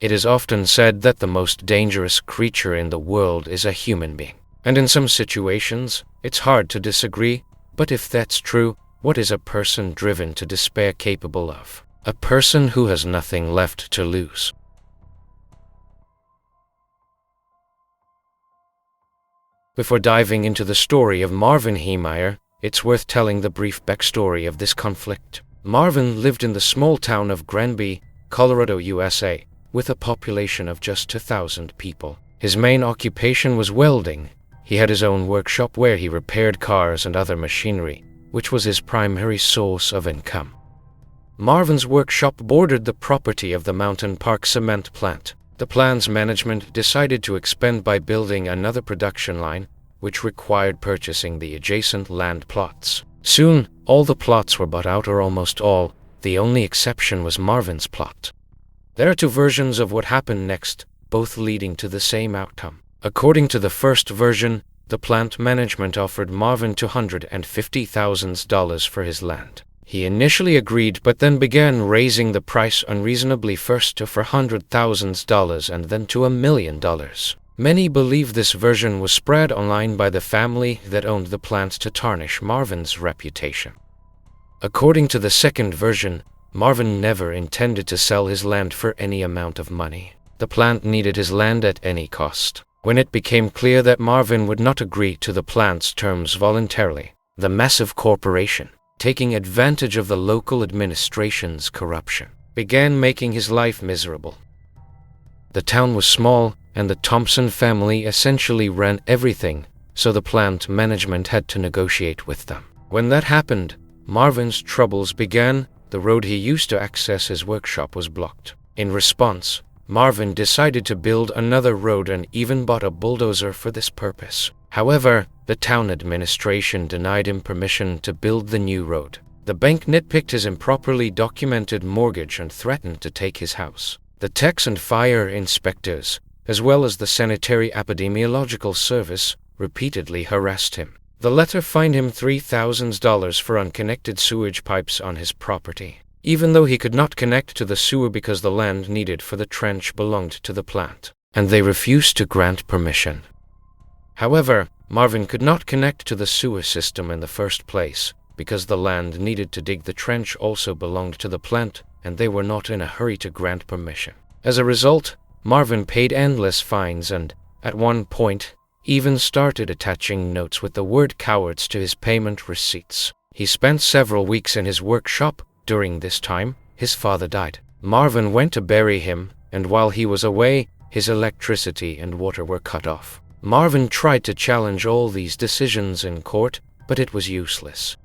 It is often said that the most dangerous creature in the world is a human being. And in some situations, it's hard to disagree, but if that's true, what is a person driven to despair capable of? A person who has nothing left to lose. Before diving into the story of Marvin Himeyer, it's worth telling the brief backstory of this conflict. Marvin lived in the small town of Granby, Colorado, USA, with a population of just 2,000 people. His main occupation was welding. He had his own workshop where he repaired cars and other machinery, which was his primary source of income. Marvin's workshop bordered the property of the Mountain Park cement plant. The plant's management decided to expand by building another production line, which required purchasing the adjacent land plots. Soon, all the plots were bought out, or almost all. The only exception was Marvin's plot. There are two versions of what happened next, both leading to the same outcome. According to the first version, the plant management offered Marvin $250,000 for his land. He initially agreed, but then began raising the price unreasonably, first to $400,000 and then to $1 million. Many believe this version was spread online by the family that owned the plant to tarnish Marvin's reputation. According to the second version, Marvin never intended to sell his land for any amount of money. The plant needed his land at any cost. When it became clear that Marvin would not agree to the plant's terms voluntarily, the massive corporation, taking advantage of the local administration's corruption, began making his life miserable. The town was small, and the Thompson family essentially ran everything, so the plant management had to negotiate with them. When that happened, Marvin's troubles began. The road he used to access his workshop was blocked. In response, Marvin decided to build another road and even bought a bulldozer for this purpose. However, the town administration denied him permission to build the new road. The bank nitpicked his improperly documented mortgage and threatened to take his house. The tax and fire inspectors, as well as the Sanitary Epidemiological Service, repeatedly harassed him. The latter fined him $3,000 for unconnected sewage pipes on his property, even though he could not connect to the sewer because the land needed for the trench belonged to the plant, and they refused to grant permission. However, Marvin could not connect to the sewer system in the first place, because the land needed to dig the trench also belonged to the plant, and they were not in a hurry to grant permission. As a result, Marvin paid endless fines and, at one point, even started attaching notes with the word cowards to his payment receipts. He spent several weeks in his workshop. During this time, his father died. Marvin went to bury him, and while he was away, his electricity and water were cut off. Marvin tried to challenge all these decisions in court, but it was useless.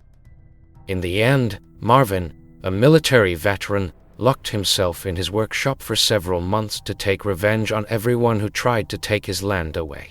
In the end, Marvin, a military veteran, locked himself in his workshop for several months to take revenge on everyone who tried to take his land away.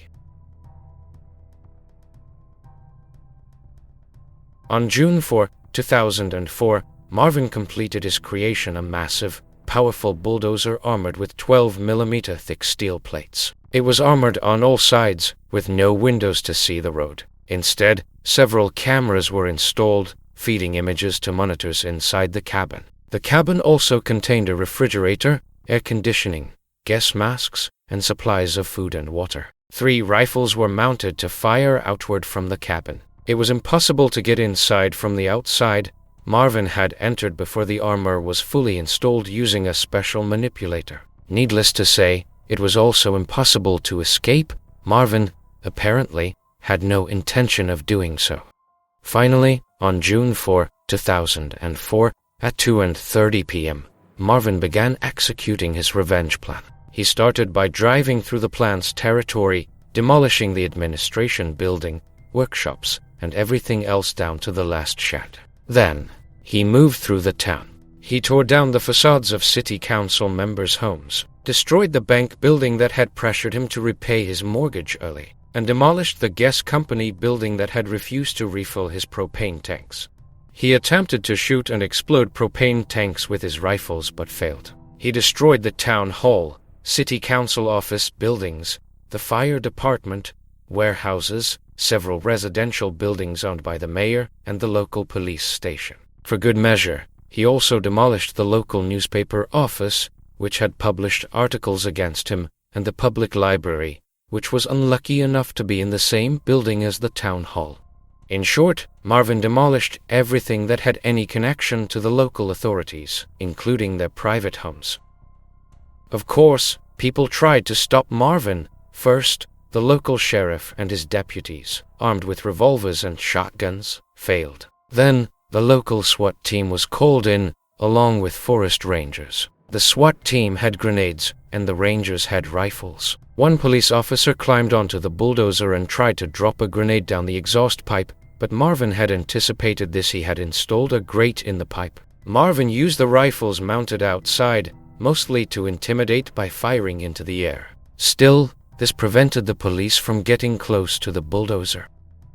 On June 4, 2004, Marvin completed his creation, a massive, powerful bulldozer armored with 12mm thick steel plates. It was armored on all sides, with no windows to see the road. Instead, several cameras were installed, feeding images to monitors inside the cabin. The cabin also contained a refrigerator, air conditioning, gas masks, and supplies of food and water. 3 rifles were mounted to fire outward from the cabin. It was impossible to get inside from the outside. Marvin had entered before the armor was fully installed using a special manipulator. Needless to say, it was also impossible to escape. Marvin, apparently, had no intention of doing so. Finally, on June 4, 2004, at 2:30 p.m., Marvin began executing his revenge plan. He started by driving through the plant's territory, demolishing the administration building, workshops, and everything else down to the last shed. Then, he moved through the town. He tore down the facades of city council members' homes, destroyed the bank building that had pressured him to repay his mortgage early, and demolished the gas company building that had refused to refill his propane tanks. He attempted to shoot and explode propane tanks with his rifles but failed. He destroyed the town hall, city council office buildings, the fire department, warehouses, several residential buildings owned by the mayor, and the local police station. For good measure, he also demolished the local newspaper office, which had published articles against him, and the public library, which was unlucky enough to be in the same building as the town hall. In short, Marvin demolished everything that had any connection to the local authorities, including their private homes. Of course, people tried to stop Marvin. First, the local sheriff and his deputies, armed with revolvers and shotguns, failed. Then, the local SWAT team was called in, along with forest rangers. The SWAT team had grenades, and the rangers had rifles. One police officer climbed onto the bulldozer and tried to drop a grenade down the exhaust pipe, but Marvin had anticipated this. He had installed a grate in the pipe. Marvin used the rifles mounted outside, mostly to intimidate by firing into the air. Still, this prevented the police from getting close to the bulldozer.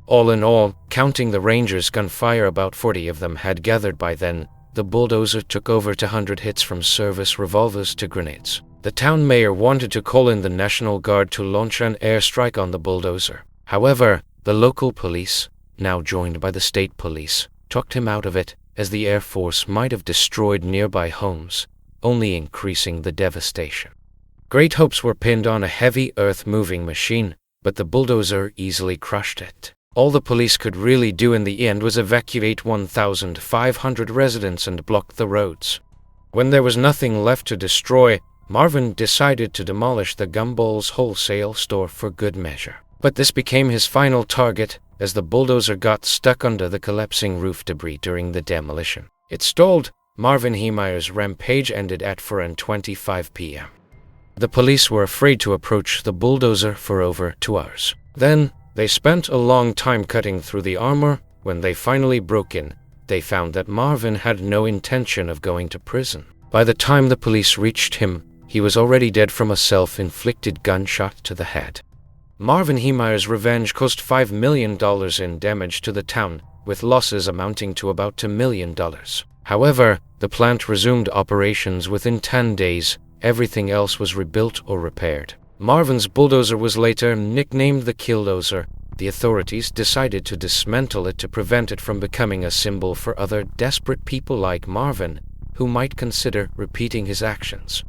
All in all, counting the rangers' gunfire, about 40 of them had gathered by then. The bulldozer took over 200 hits from service revolvers to grenades. The town mayor wanted to call in the National Guard to launch an airstrike on the bulldozer. However, the local police, now joined by the state police, talked him out of it, as the Air Force might have destroyed nearby homes, only increasing the devastation. Great hopes were pinned on a heavy earth-moving machine, but the bulldozer easily crushed it. All the police could really do in the end was evacuate 1,500 residents and block the roads. When there was nothing left to destroy, Marvin decided to demolish the Gumball's wholesale store for good measure. But this became his final target, as the bulldozer got stuck under the collapsing roof debris during the demolition. It stalled. Marvin Himeyer's rampage ended at 4:25 p.m. The police were afraid to approach the bulldozer for over 2 hours. Then, they spent a long time cutting through the armor. When they finally broke in, they found that Marvin had no intention of going to prison. By the time the police reached him, he was already dead from a self-inflicted gunshot to the head. Marvin Himeyer's revenge caused $5 million in damage to the town, with losses amounting to about $2 million. However, the plant resumed operations within 10 days. Everything else was rebuilt or repaired. Marvin's bulldozer was later nicknamed the Killdozer. The authorities decided to dismantle it to prevent it from becoming a symbol for other desperate people like Marvin, who might consider repeating his actions.